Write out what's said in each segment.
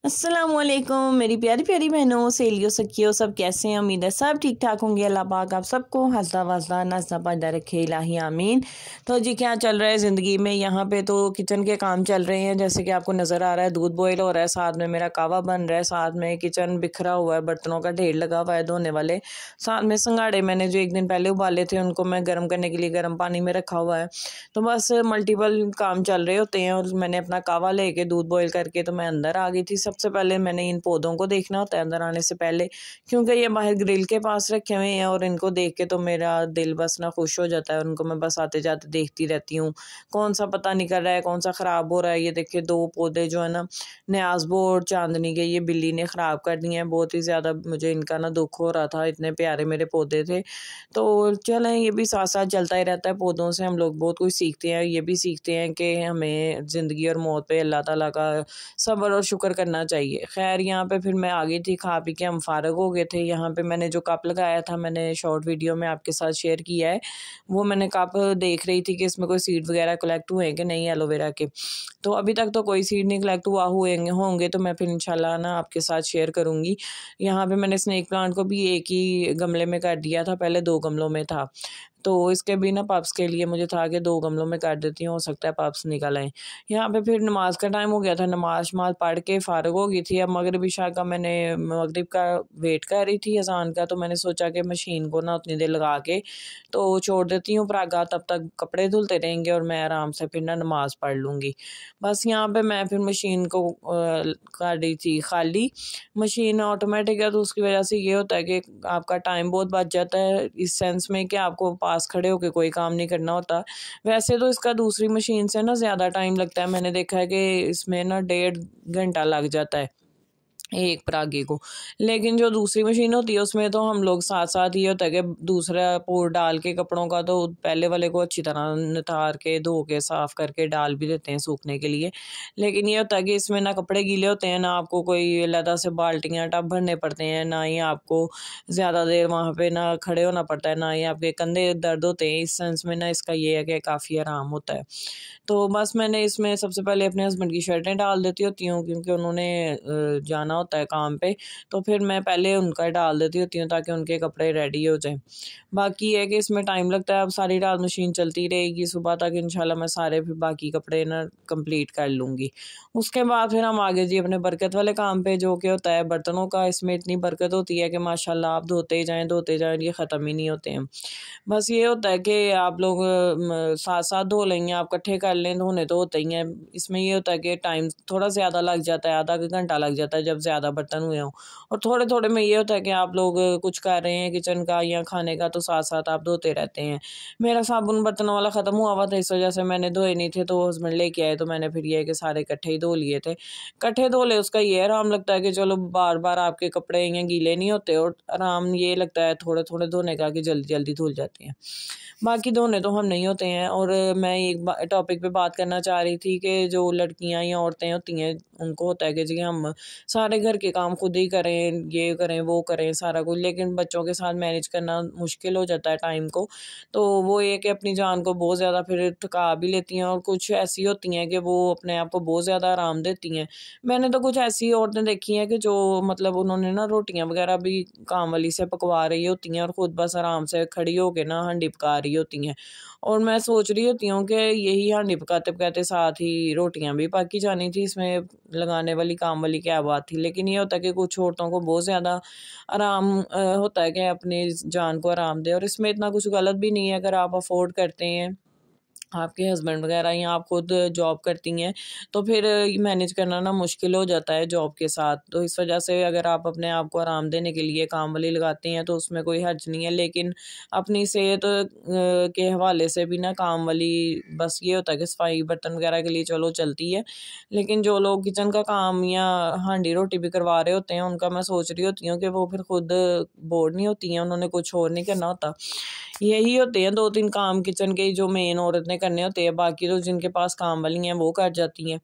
अस्सलामुअलैकुम मेरी प्यारी प्यारी बहनों सहेलियों सखियों सब कैसे हैं। उम्मीद है सब ठीक ठाक होंगे। अल्लाह पाक आप सबको हंसदा वसदा नस्ता पायदा रखे, इलाही आमीन। तो जी क्या चल रहा है ज़िंदगी में। यहाँ पे तो किचन के काम चल रहे हैं, जैसे कि आपको नज़र आ रहा है दूध बॉयल हो रहा है, साथ में मेरा कावा बन रहा है, साथ में किचन बिखरा हुआ है, बर्तनों का ढेर लगा हुआ है धोने वाले। साथ में संगाड़े मैंने जो एक दिन पहले उबाले थे उनको मैं गर्म करने के लिए गर्म पानी में रखा हुआ है। तो बस मल्टीपल काम चल रहे होते हैं। और मैंने अपना कावा लेके दूध बॉयल करके तो मैं अंदर आ गई थी। सबसे पहले मैंने इन पौधों को देखना होता है अंदर आने से पहले, क्योंकि ये बाहर ग्रिल के पास रखे हुए हैं और इनको देख के तो मेरा दिल बस ना खुश हो जाता है। उनको मैं बस आते जाते देखती रहती हूँ, कौन सा पता निकल रहा है, कौन सा ख़राब हो रहा है। ये देखिए दो पौधे जो है ना न्याज़बो और चांदनी के, ये बिल्ली ने ख़राब कर दिए हैं। बहुत ही ज़्यादा मुझे इनका ना दुख हो रहा था, इतने प्यारे मेरे पौधे थे। तो चलें, ये भी साथ साथ चलता ही रहता है। पौधों से हम लोग बहुत कुछ सीखते हैं। ये भी सीखते हैं कि हमें ज़िंदगी और मौत पे अल्लाह ताला का सब्र और शुक्र करना चाहिए। खैर यहाँ पे फिर मैं आ गई थी, खा पी के हम फारग हो गए थे। यहाँ पे मैंने जो कप लगाया था, मैंने शॉर्ट वीडियो में आपके साथ शेयर किया है। वो मैंने कप देख रही थी कि इसमें कोई सीड वगैरह कलेक्ट हुए हैं कि नहीं एलोवेरा के। तो अभी तक तो कोई सीड नहीं कलेक्ट हुआ होंगे तो मैं फिर इंशाल्लाह ना आपके साथ शेयर करूँगी। यहाँ पे मैंने स्नेक प्लांट को भी एक ही गमले में कर दिया था, पहले 2 गमलों में था। तो इसके भी ना पप्स के लिए मुझे था कि 2 गमलों में कर देती हूँ, हो सकता है पप्स निकल आएँ। यहाँ पे फिर नमाज का टाइम हो गया था, नमाज शमाज पढ़ के फ़ारिग हो गई थी। अब मगरिब इशा का मैंने मगरिब का वेट कर रही थी अज़ान का, तो मैंने सोचा कि मशीन को ना उतनी देर लगा के तो छोड़ देती हूँ परागा, तब तक कपड़े धुलते रहेंगे और मैं आराम से फिर ना नमाज़ पढ़ लूँगी। बस यहाँ पे मैं फिर मशीन को कर रही थी खाली। मशीन ऑटोमेटिक है तो उसकी वजह से ये होता है कि आपका टाइम बहुत बच जाता है, इस सेंस में कि आपको पास खड़े होकर कोई काम नहीं करना होता। वैसे तो इसका दूसरी मशीन से ना ज़्यादा टाइम लगता है। मैंने देखा है कि इसमें ना 1.5 घंटा लग जाता है एक परागे को। लेकिन जो दूसरी मशीन होती है उसमें तो हम लोग साथ साथ ये होता है कि दूसरा पूर डाल के कपड़ों का तो पहले वाले को अच्छी तरह नितार के धो के साफ करके डाल भी देते हैं सूखने के लिए। लेकिन ये होता है कि इसमें ना कपड़े गीले होते हैं, ना आपको कोई अलग से बाल्टियाँ टब भरने पड़ते हैं, ना ही आपको ज़्यादा देर वहाँ पे ना खड़े होना पड़ता है, ना ही आपके कंधे दर्द होते हैं। इस सेंस में ना इसका ये है कि काफ़ी आराम होता है। तो बस मैंने इसमें सबसे पहले अपने हस्बैंड की शर्टें डाल देती होती हूँ, क्योंकि उन्होंने जाना होता है काम पे। तो फिर मैं पहले उनका डाल देती होती हूँ ताकि उनके कपड़े रेडी हो जाएं। बाकी है कि इसमें टाइम लगता है। अब सारी रात मशीन चलती रहेगी, सुबह तक इंशाल्लाह मैं सारे फिर बाकी कपड़े ना कंप्लीट कर लूँगी। उसके बाद फिर हम आगे जी अपने बरकत वाले काम पे, जो कि होता है बर्तनों का। इसमें इतनी बरकत होती है कि माशाल्लाह आप धोते ही जाएँ, ये ख़त्म ही नहीं होते हैं। बस ये होता है कि आप लोग साथ साथ धो लेंगे, आप इकट्ठे कर लें, धोने तो होते ही हैं। इसमें ये होता है कि टाइम थोड़ा ज़्यादा लग जाता है, आधा घंटा लग जाता है जब ज़्यादा बर्तन हुए हों। और थोड़े थोड़े में ये होता है कि आप लोग कुछ कर रहे हैं किचन का या खाने का, तो साथ साथ आप धोते रहते हैं। मेरा साबुन बर्तनों वाला ख़त्म हुआ था, इस वजह से मैंने धोए नहीं थे, तो हस्बैंड लेके आए तो मैंने फिर ये है कि सारे इकट्ठे ही धो लिए थे। इकट्ठे धो ले उसका ये आराम लगता है कि चलो बार बार आपके कपड़े यहाँ गीले नहीं होते, और आराम ये लगता है थोड़े थोड़े धोने का कि जल्दी जल्दी धुल जाते हैं। बाकी धोने तो हम नहीं होते हैं। और मैं एक टॉपिक पे बात करना चाह रही थी कि जो लड़कियां या औरतें होती हैं उनको होता है कि जी हम सारे घर के काम खुद ही करें, ये करें वो करें सारा कुछ, लेकिन बच्चों के साथ मैनेज करना मुश्किल हो जाता है टाइम को। तो वो ये कि अपनी जान को बहुत ज़्यादा फिर थका भी लेती हैं, और कुछ ऐसी होती हैं कि वो अपने आप को बहुत ज़्यादा आराम देती हैं। मैंने तो कुछ ऐसी औरतें देखी हैं कि जो मतलब उन्होंने ना रोटियां वगैरह भी काम वाली से पकवा रही होती हैं और ख़ुद बस आराम से खड़ी होके ना हांडी पका रही होती हैं। और मैं सोच रही होती हूँ कि यही हांडी पकाते पकाते साथ ही रोटियां भी पकी जानी थी, इसमें लगाने वाली काम वाली क्या बात थी। लेकिन ये होता है कि कुछ औरतों को बहुत ज़्यादा आराम होता है कि अपनी जान को आराम दे, और इसमें इतना कुछ गलत भी नहीं है अगर आप अफोर्ड करते हैं, आपके हस्बैंड वगैरह या आप खुद जॉब करती हैं, तो फिर मैनेज करना ना मुश्किल हो जाता है जॉब के साथ। तो इस वजह से अगर आप अपने आप को आराम देने के लिए काम वाली लगाती हैं तो उसमें कोई हर्ज नहीं है। लेकिन अपनी सेहत के हवाले से भी ना काम वाली, बस ये होता है कि सफाई बर्तन वगैरह के लिए चलो चलती है, लेकिन जो लोग किचन का काम या हांडी रोटी भी करवा रहे होते हैं उनका मैं सोच रही होती हूँ कि वो फिर खुद बोर नहीं होती हैं, उन्होंने कुछ और नहीं करना होता। यही होते हैं 2-3 काम किचन के जो मेन औरत ने करने होते हैं, बाकी तो जिनके पास काम वाली हैं वो कर जाती हैं।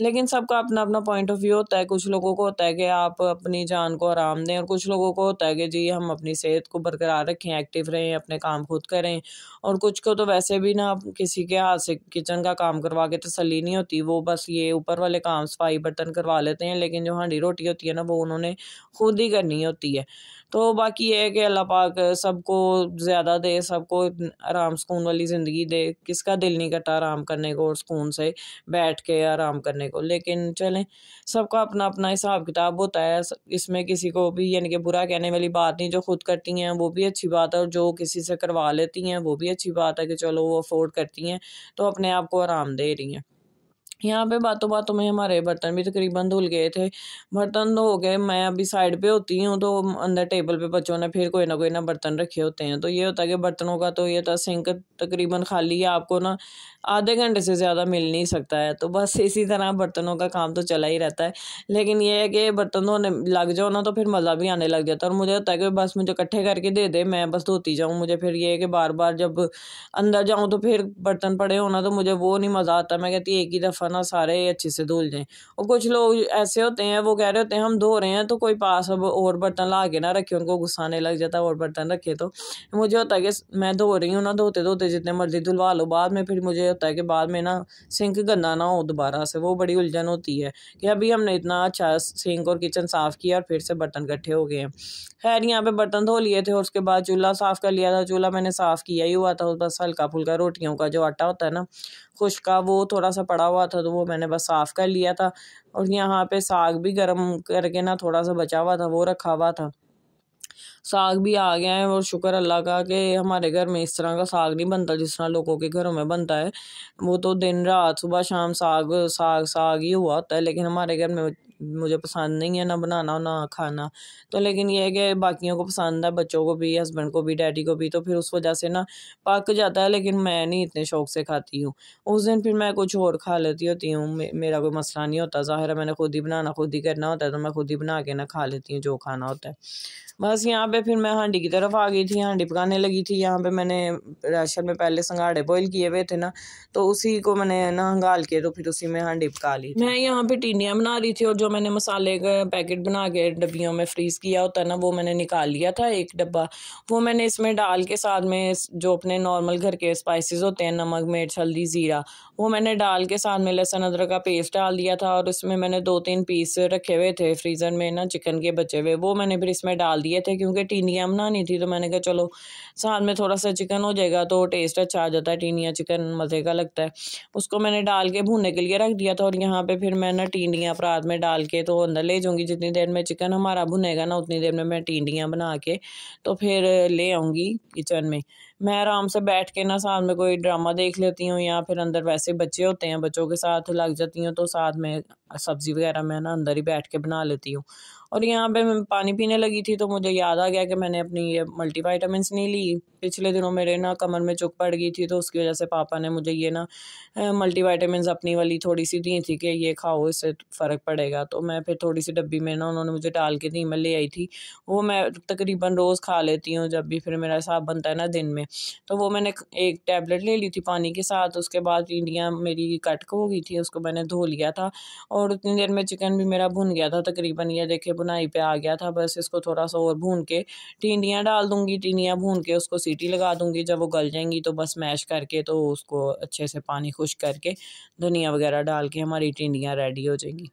लेकिन सबका अपना अपना पॉइंट ऑफ व्यू होता है। कुछ लोगों को होता है कि आप अपनी जान को आराम दें, और कुछ लोगों को होता है कि जी हम अपनी सेहत को बरकरार रखें, एक्टिव रहें, अपने काम खुद करें। और कुछ को तो वैसे भी ना किसी के हाथ से किचन का काम करवा के तसल्ली नहीं होती, वो बस ये ऊपर वाले काम सफाई बर्तन करवा लेते हैं, लेकिन जो हांडी रोटी होती है ना वो उन्होंने खुद ही करनी होती है। तो बाकी ये है कि अल्लाह पाक सबको ज़्यादा दे, सबको आराम सुकून वाली ज़िंदगी दे। किसका दिल नहीं करता आराम करने को और सुकून से बैठ के आराम करने को, लेकिन चलें, सबका अपना अपना हिसाब किताब होता है। इसमें किसी को भी यानी कि बुरा कहने वाली बात नहीं। जो खुद करती हैं वो भी अच्छी बात है, और जो किसी से करवा लेती हैं वो भी अच्छी बात है कि चलो वो अफोर्ड करती हैं तो अपने आप को आराम दे रही हैं। यहाँ पे बातों बातों में हमारे बर्तन भी तकरीबन धुल गए थे। बर्तन धो के मैं अभी साइड पे होती हूँ, तो अंदर टेबल पे बच्चों ने फिर कोई ना बर्तन रखे होते हैं। तो ये होता है कि बर्तनों का तो ये था, सिंक तकरीबन खाली है, आपको ना आधे घंटे से ज़्यादा मिल नहीं सकता है। तो बस इसी तरह बर्तनों का काम तो चला ही रहता है। लेकिन ये है कि बर्तन धोने लग जाओ ना तो फिर मज़ा भी आने लग जाता है, और मुझे होता है कि बस मुझे इकट्ठे करके दे दे, मैं बस धोती जाऊँ। मुझे फिर ये है कि बार बार जब अंदर जाऊँ तो फिर बर्तन पड़े हो ना, तो मुझे वो नहीं मज़ा आता। मैं कहती एक ही दफ़ा ना सारे अच्छे से धुल जाएँ। और कुछ लोग ऐसे होते हैं, वो कह रहे होते हैं हम धो रहे हैं तो कोई पास अब और बर्तन ला के ना रखे, उनको गुस्सा आने लग जाता है और बर्तन रखे तो। मुझे होता है कि मैं धो रही हूँ ना, धोते धोते जितने मर्जी धुलवा लो, बाद में फिर मुझे होता है कि बाद में ना सिंक गंदा ना हो दोबारा से, वो बड़ी उलझन होती है कि अभी हमने इतना अच्छा सिंक और किचन साफ़ किया और फिर से बर्तन इकट्ठे हो गए हैं। खैर यहाँ पे बर्तन धो लिए थे और उसके बाद चूल्हा साफ़ कर लिया था। चूल्हा मैंने साफ़ किया ही हुआ था, बस हल्का फुल्का रोटियों का जो आटा होता है ना खुश्क का, वो थोड़ा सा पड़ा हुआ था, तो वो मैंने बस साफ़ कर लिया था। और यहाँ पे साग भी गर्म करके ना थोड़ा सा बचा हुआ था, वो रखा हुआ था। साग भी आ गया है, और शुक्र अल्लाह का कि हमारे घर में इस तरह का साग नहीं बनता जिस तरह लोगों के घरों में बनता है। वो तो दिन रात सुबह शाम साग साग साग ही हुआ होता है, लेकिन हमारे घर में मुझे पसंद नहीं है ना बनाना ना खाना। तो लेकिन ये है कि बाकियों को पसंद है, बच्चों को भी, हस्बैंड को भी, डैडी को भी, तो फिर उस वजह से ना पक जाता है, लेकिन मैं नहीं इतने शौक से खाती हूँ। उस दिन फिर मैं कुछ और खा लेती होती हूँ, मेरा कोई मसला नहीं होता। ज़ाहिर है मैंने खुद ही बनाना खुद ही करना होता है, तो मैं खुद ही बना के ना खा लेती हूँ जो खाना होता है। बस यहाँ पे फिर मैं हांडी की तरफ आ गई थी, हांडी पकाने लगी थी। यहाँ पे मैंने राशन में पहले संगाड़े बॉईल किए हुए थे ना, तो उसी को मैंने ना हंगाल के तो फिर उसी में हांडी पका ली थी। मैं यहाँ पे टिंडियाँ बना रही थी, और जो मैंने मसाले का पैकेट बना के डब्बियों में फ्रीज़ किया होता है ना, वो मैंने निकाल लिया था एक डब्बा। वो मैंने इसमें डाल के साथ में जो अपने नॉर्मल घर के स्पाइसेस होते हैं, नमक, मिर्च, हल्दी, ज़ीरा, वो मैंने डाल के साथ में लहसुन अदरक का पेस्ट डाल दिया था। और इसमें मैंने 2-3 पीस रखे हुए थे फ्रीज़र में ना चिकन के बचे हुए, वो मैंने फिर इसमें डाल दिए थे, क्योंकि टिंडियाँ बनानी थी। तो मैंने कहा चलो साथ में थोड़ा सा चिकन हो जाएगा तो टेस्ट अच्छा आ जाता है, टिंडियाँ चिकन मज़े का लगता है। उसको मैंने डाल के भूनने के लिए रख दिया था। और यहाँ पे फिर मैं ना टिंडियाँ परात में डाल के तो अंदर ले जाऊँगी। जितनी देर में चिकन हमारा भुनेगा ना, उतनी देर में मैं टिंडियाँ बना के तो फिर ले आऊँगी किचन में। मैं आराम से बैठ के ना साथ में कोई ड्रामा देख लेती हूँ, या फिर अंदर वैसे बच्चे होते हैं, बच्चों के साथ लग जाती हूँ, तो साथ में सब्ज़ी वगैरह मैं ना अंदर ही बैठ के बना लेती हूँ। और यहाँ पे मैं पानी पीने लगी थी, तो मुझे याद आ गया कि मैंने अपनी ये मल्टीविटामिन्स नहीं ली। पिछले दिनों मेरे ना कमर में चुक पड़ गई थी, तो उसकी वजह से पापा ने मुझे ये ना मल्टीविटामिन्स अपनी वाली थोड़ी सी दी थी कि ये खाओ, इससे फ़र्क पड़ेगा। तो मैं फिर थोड़ी सी डब्बी में ना उन्होंने मुझे डाल के दी, मैं ले आई थी। वो मैं तकरीबन रोज़ खा लेती हूँ जब भी फिर मेरा हिसाब बनता है ना दिन में। तो वो मैंने एक टैबलेट ले ली थी पानी के साथ। उसके बाद टिंडियाँ मेरी कट हो गई थी, उसको मैंने धो लिया था, और उतनी देर में चिकन भी मेरा भुन गया था तकरीबन। ये देखिए बुनाई पे आ गया था। बस इसको थोड़ा सा और भून के टिंडियाँ डाल दूँगी, टिंडियाँ भून के उसको सीटी लगा दूँगी। जब वो गल जाएंगी तो बस मैश करके तो उसको अच्छे से पानी खुश्क करके धनिया वगैरह डाल के हमारी टिंडियाँ रेडी हो जाएंगी।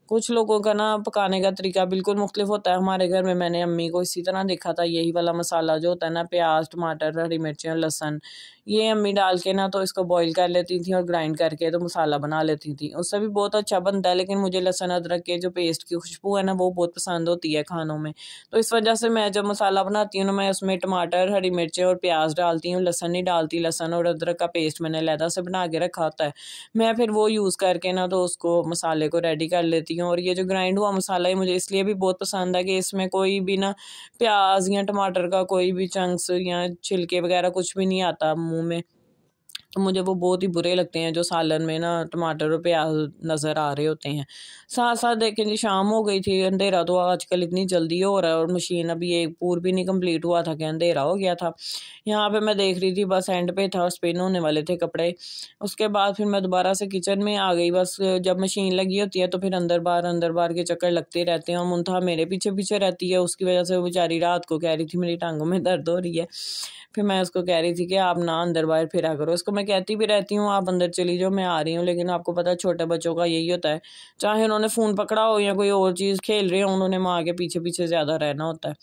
कुछ लोगों का ना पकाने का तरीका बिल्कुल मुख्तलिफ होता है। हमारे घर में मैंने अम्मी को इसी तरह देखा था, यही वाला मसाला जो होता है ना, प्याज, टमाटर, हरी मिर्चें और लहसुन, ये अम्मी डाल के ना तो इसको बॉईल कर लेती थी और ग्राइंड करके तो मसाला बना लेती थी। उससे भी बहुत अच्छा बनता है, लेकिन मुझे लहसुन अदरक के जो पेस्ट की खुशबू है ना, वो बहुत पसंद होती है खानों में। तो इस वजह से मैं जब मसाला बनाती हूँ ना, मैं उसमें टमाटर, हरी मिर्चें और प्याज डालती हूँ, लहसुन नहीं डालती। लहसुन और अदरक का पेस्ट मैंने अलहदा से बना के रखा होता है, मैं फिर वो यूज़ करके ना तो उसको मसाले को रेडी कर लेती हूँ। और ये जो ग्राइंड हुआ मसाला है मुझे इसलिए भी बहुत पसंद है कि इसमें कोई भी ना प्याज या टमाटर का कोई भी चंक्स या छिलके वगैरह कुछ भी नहीं आता मुंह में। तो मुझे वो बहुत ही बुरे लगते हैं जो सालन में ना टमाटर और प्याज नज़र आ रहे होते हैं। साथ साथ देखें जी, शाम हो गई थी, अंधेरा तो आजकल इतनी जल्दी हो रहा है और मशीन अभी एक पूर भी नहीं कंप्लीट हुआ था कि अंधेरा हो गया था। यहाँ पे मैं देख रही थी, बस एंड पे था, स्पिन होने वाले थे कपड़े। उसके बाद फिर मैं दोबारा से किचन में आ गई। बस जब मशीन लगी होती है तो फिर अंदर बाहर के चक्कर लगते रहते हैं और मुंतहा मेरे पीछे पीछे रहती है। उसकी वजह से वो बेचारी रात को कह रही थी मेरी टांगों में दर्द हो रही है। फिर मैं उसको कह रही थी कि आप ना अंदर बाहर फिरा करो। उसको मैं कहती भी रहती हूँ आप अंदर चली जाओ, मैं आ रही हूँ, लेकिन आपको पता है छोटे बच्चों का यही होता है, चाहे उन्होंने फ़ोन पकड़ा हो या कोई और चीज़ खेल रहे हो, उन्होंने माँ के पीछे पीछे ज़्यादा रहना होता है।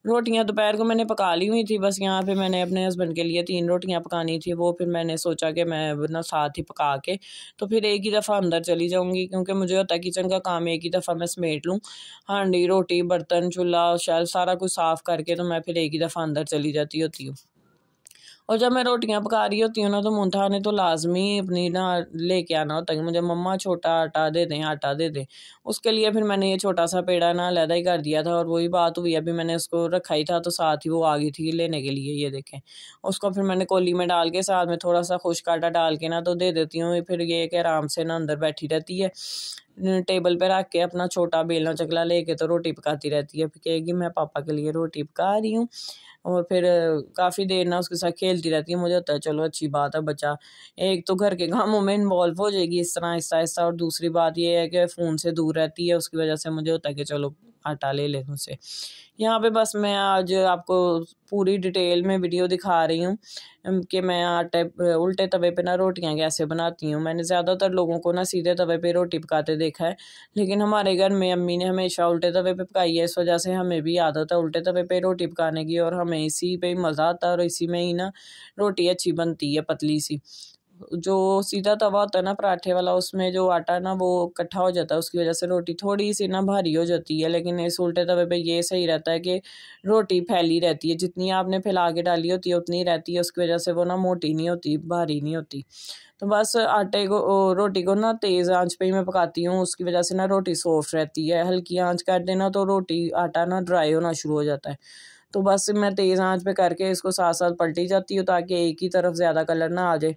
रोटियां दोपहर को मैंने पका ली हुई थी। बस यहाँ पे मैंने अपने हस्बैंड के लिए 3 रोटियां पकानी थी, वो फिर मैंने सोचा कि मैं ना साथ ही पका के तो फिर एक ही दफ़ा अंदर चली जाऊँगी, क्योंकि मुझे होता है किचन का काम एक ही दफ़ा मैं समेट लूँ। हांडी, रोटी, बर्तन, चूल्हा, शैल सारा कुछ साफ़ करके तो मैं फिर एक ही दफ़ा अंदर चली जाती होती हूँ। और जब मैं रोटियां पका रही होती हूँ ना, तो मुंतहा ने तो लाजमी अपनी ना लेके आना होता है कि मुझे मम्मा छोटा आटा दे दें, आटा दे दें। उसके लिए फिर मैंने ये छोटा सा पेड़ा ना अलहदा ही कर दिया था और वही बात हुई, अभी मैंने उसको रखा ही था तो साथ ही वो आ गई थी लेने के लिए। ये देखें, उसको फिर मैंने कोली में डाल के साथ में थोड़ा सा खुश्क आटा डाल के ना तो दे देती हूँ। फिर ये कि आराम से ना अंदर बैठी रहती है, टेबल पे रख के अपना छोटा बेलना चकला लेके तो रोटी पकाती रहती है। फिर कहेगी मैं पापा के लिए रोटी पका रही हूँ, और फिर काफ़ी देर ना उसके साथ खेलती रहती है। मुझे होता है चलो अच्छी बात है, बच्चा एक तो घर के कामों में इन्वॉल्व हो जाएगी इस तरह आहिस्ता आहिस्ता, और दूसरी बात ये है कि फ़ोन से दूर रहती है, उसकी वजह से मुझे होता है कि चलो आटा ले लें उसे। यहाँ पे बस मैं आज आपको पूरी डिटेल में वीडियो दिखा रही हूँ कि मैं आटे उल्टे तवे पे ना रोटियां कैसे बनाती हूँ। मैंने ज़्यादातर लोगों को ना सीधे तवे पे रोटी पकाते देखा है, लेकिन हमारे घर में अम्मी ने हमेशा उल्टे तवे पे पकाई है। इस वजह से हमें भी आदत है उल्टे तवे पे रोटी पकाने की, और हमें इसी पे ही मज़ा आता है और इसी में ही ना रोटी अच्छी बनती है, पतली सी। जो सीधा तवा होता है ना पराठे वाला, उसमें जो आटा ना वो इकट्ठा हो जाता है, उसकी वजह से रोटी थोड़ी सी ना भारी हो जाती है। लेकिन इस उल्टे तवे पे ये सही रहता है कि रोटी फैली रहती है, जितनी आपने फैला के डाली होती है उतनी रहती है, उसकी वजह से वो ना मोटी नहीं होती, भारी नहीं होती। तो बस आटे को रोटी को ना तेज़ आंच पे ही मैं पकाती हूँ, उसकी वजह से ना रोटी सॉफ्ट रहती है। हल्की आंच कर देना तो रोटी आटा ना ड्राई होना शुरू हो जाता है। तो बस मैं तेज़ आंच पे करके इसको साथ साथ पलटी जाती हूँ ताकि एक ही तरफ ज़्यादा कलर ना आ जाए।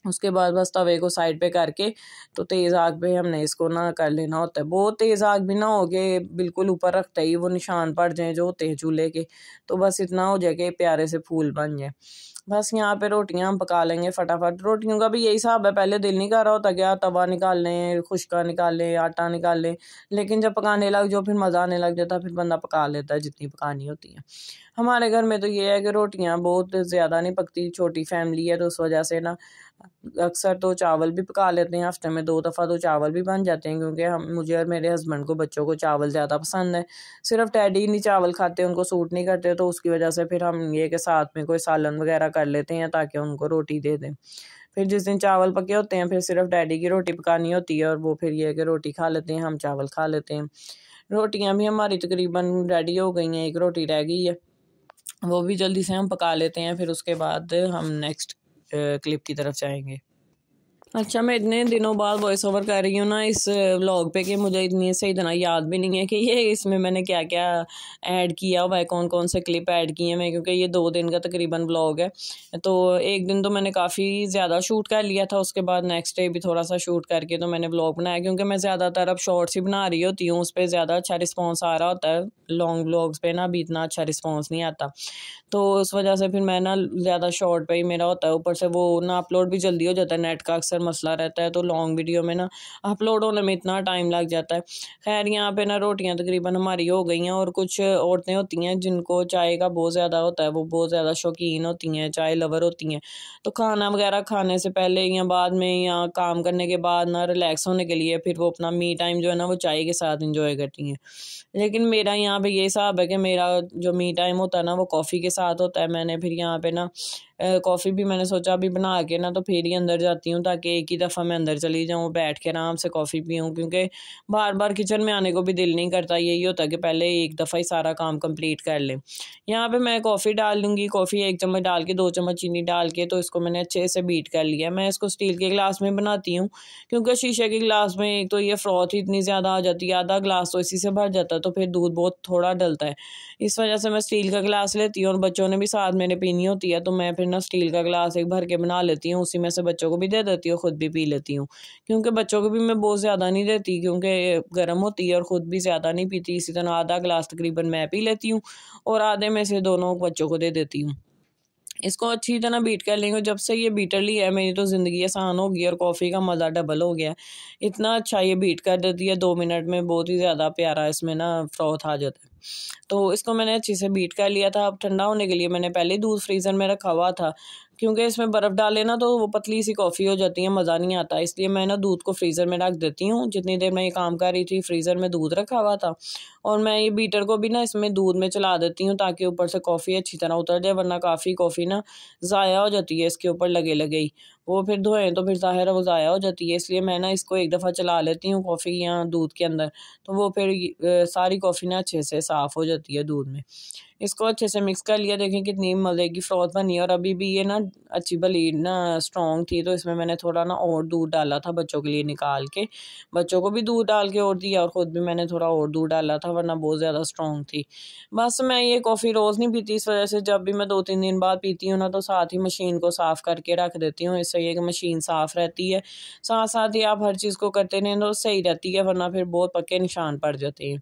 उसके बाद बस तवे को साइड पे करके तो तेज़ आग पे हमने इसको ना कर लेना होता है। बहुत तेज़ आग भी ना हो के बिल्कुल ऊपर रखते ही वो निशान पड़ जाएँ जो होते हैं चूल्हे के, तो बस इतना हो जाए कि प्यारे से फूल बन जाए। बस यहाँ पे रोटियाँ हम पका लेंगे फटाफट। रोटियों का भी यही हिसाब है, पहले दिल नहीं कर रहा होता क्या तवा निकाल लें, खुश्का निकाल लें, आटा निकाल लें, लेकिन जब पकाने लग जाओ फिर मज़ा आने लग जाता है, फिर बंदा पका लेता है जितनी पकानी होती है। हमारे घर में तो ये है कि रोटियाँ बहुत ज़्यादा नहीं पकती, छोटी फैमिली है तो उस वजह से ना अक्सर तो चावल भी पका लेते हैं, हफ्ते में 2 दफ़ा तो चावल भी बन जाते हैं, क्योंकि हम मुझे और मेरे हस्बैंड को बच्चों को चावल ज़्यादा पसंद है। सिर्फ डैडी नहीं चावल खाते, उनको सूट नहीं करते, तो उसकी वजह से फिर हम ये कि साथ में कोई सालन वगैरह कर लेते हैं ताकि उनको रोटी दे दें। फिर जिस दिन चावल पके होते हैं फिर सिर्फ डैडी की रोटी पकानी होती है और वो फिर ये है कि रोटी खा लेते हैं, हम चावल खा लेते हैं। रोटियाँ भी हमारी तकरीबन रेडी हो गई हैं, एक रोटी रह गई है, वो भी जल्दी से हम पका लेते हैं, फिर उसके बाद हम नेक्स्ट क्लिप की तरफ जाएँगे। अच्छा, मैं इतने दिनों बाद वॉइस ओवर कर रही हूँ ना इस व्लॉग पे कि मुझे इतनी सही तरह याद भी नहीं है कि ये इसमें मैंने क्या-क्या ऐड किया हुआ है, कौन-कौन से क्लिप ऐड किए हैं मैं, क्योंकि ये 2 दिन का तकरीबन व्लॉग है। तो एक दिन तो मैंने काफ़ी ज़्यादा शूट कर लिया था, उसके बाद नेक्स्ट डे भी थोड़ा-सा शूट करके तो मैंने व्लॉग बनाया, क्योंकि मैं ज़्यादातर अब शॉर्ट्स ही बना रही होती हूँ, उस पे ज़्यादा अच्छा रिस्पॉन्स आ रहा होता है। लॉन्ग व्लॉग्स पे ना अभी इतना अच्छा रिस्पॉन्स नहीं आता। तो उस वजह से फिर मैं ना ज़्यादा शॉर्ट पे ही मेरा होता है, ऊपर से वो ना अपलोड भी जल्दी हो जाता है, नेट का अक्सर मसला रहता है, तो लॉन्ग वीडियो में ना अपलोड होने में इतना टाइम लग जाता है। खैर यहाँ पे ना रोटियाँ तकरीबन हमारी हो गई हैं, और कुछ औरतें होती हैं जिनको चाय का बहुत ज़्यादा होता है, वो बहुत ज़्यादा शौकीन होती हैं, चाय लवर होती हैं, तो खाना वगैरह खाने से पहले या बाद में या काम करने के बाद ना रिलैक्स होने के लिए फिर वो अपना मी टाइम जो है ना वो चाय के साथ इंजॉय करती हैं। लेकिन मेरा यहाँ पे ये हिसाब है कि मेरा जो मी टाइम होता है ना वो कॉफ़ी के साथ होता है। मैंने फिर यहाँ पे ना कॉफ़ी भी मैंने सोचा अभी बना के ना तो फिर ही अंदर जाती हूँ, ताकि एक ही दफ़ा मैं अंदर चली जाऊँ, बैठ के आराम से कॉफ़ी पीऊँ, क्योंकि बार बार किचन में आने को भी दिल नहीं करता। यही होता है कि पहले एक दफ़ा ही सारा काम कंप्लीट कर लें। यहाँ पे मैं कॉफ़ी डाल लूँगी, कॉफ़ी 1 चम्मच डाल के 2 चम्मच चीनी डाल के तो इसको मैंने अच्छे से बीट कर लिया। मैं इसको स्टील के गिलास में बनाती हूँ, क्योंकि शीशे के गिलास में एक तो ये फ्रॉथ ही इतनी ज़्यादा आ जाती है, आधा गिलास तो इसी से भर जाता है, तो फिर दूध बहुत थोड़ा डलता है। इस वजह से मैं स्टील का गिलास लेती हूँ, और बच्चों ने भी साथ मेरे पीनी होती है, तो मैं फिर फिर ना स्टील का गिलास एक भर के बना लेती हूँ, उसी में से बच्चों को भी दे देती हूँ, ख़ुद भी पी लेती हूँ। क्योंकि बच्चों को भी मैं बहुत ज़्यादा नहीं देती, क्योंकि गर्म होती है और ख़ुद भी ज़्यादा नहीं पीती। इसी तरह आधा गिलास तकरीबन मैं पी लेती हूँ और आधे में से दोनों बच्चों को दे देती हूँ। इसको अच्छी तरह बीट कर लेंगे। जब से ये बीटर ली है मेरी तो ज़िंदगी आसान हो गई और कॉफ़ी का मज़ा डबल हो गया। इतना अच्छा ये बीट कर देती है, 2 मिनट में बहुत ही ज़्यादा प्यारा इसमें ना फ्रॉथ आ जाता है। तो इसको मैंने अच्छे से बीट कर लिया था। अब ठंडा होने के लिए मैंने पहले ही दूध फ्रीज़र में रखा हुआ था, क्योंकि इसमें बर्फ़ डाले ना तो वो पतली सी कॉफ़ी हो जाती है, मज़ा नहीं आता। इसलिए मैं ना दूध को फ्रीज़र में रख देती हूँ। जितनी देर मैं ये काम कर रही थी फ्रीज़र में दूध रखा हुआ था और मैं ये बीटर को भी ना इसमें दूध में चला देती हूँ, ताकि ऊपर से कॉफ़ी अच्छी तरह उतर जाए, वरना काफ़ी कॉफ़ी ना ज़ाया हो जाती है इसके ऊपर लगे लगे ही। वो फिर धोएँ तो फिर ज़ाहिर है वो ज़ाया हो जाती है। इसलिए मैं ना इसको एक दफ़ा चला लेती हूँ कॉफ़ी या दूध के अंदर, तो वो फिर सारी कॉफ़ी ना अच्छे से साफ़ हो जाती है दूध में। इसको अच्छे से मिक्स कर लिया। देखें कितनी मज़े की फ्रॉथ बनी है और अभी भी ये ना अच्छी भली ना स्ट्रॉन्ग थी, तो इसमें मैंने थोड़ा ना और दूध डाला था बच्चों के लिए निकाल के। बच्चों को भी दूध डाल के और दिया और ख़ुद भी मैंने थोड़ा और दूध डाला था, वरना बहुत ज़्यादा स्ट्रॉन्ग थी। बस मैं ये कॉफ़ी रोज़ नहीं पीती, इस वजह से जब भी मैं 2-3 दिन बाद पीती हूँ ना तो साथ ही मशीन को साफ़ करके रख देती हूँ। इससे ये कि मशीन साफ़ रहती है, साथ-साथ ही आप हर चीज़ को करते रहें तो सही रहती है, वरना फिर बहुत पक्के निशान पड़ जाते हैं।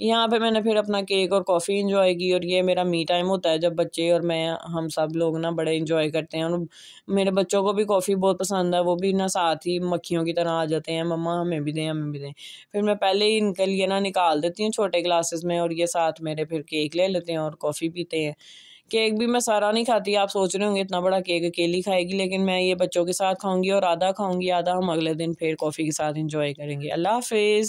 यहाँ पे मैंने फिर अपना केक और कॉफ़ी एंजॉय की और ये मेरा मी टाइम होता है जब बच्चे और मैं हम सब लोग ना बड़े एंजॉय करते हैं। और मेरे बच्चों को भी कॉफ़ी बहुत पसंद है, वो भी ना साथ ही मक्खियों की तरह आ जाते हैं, मम्मा हमें भी दें, हमें भी दें। फिर मैं पहले ही इनके लिए ना निकाल देती हूँ छोटे ग्लासेस में और ये साथ मेरे फिर केक ले लेते हैं और कॉफ़ी पीते हैं। केक भी मैं सारा नहीं खाती, आप सोच रहे होंगे इतना बड़ा केक अकेली खाएगी, लेकिन मैं ये बच्चों के साथ खाऊँगी और आधा खाऊँगी, आधा हम अगले दिन फिर कॉफ़ी के साथ एंजॉय करेंगे। अल्लाह हाफ़िज़।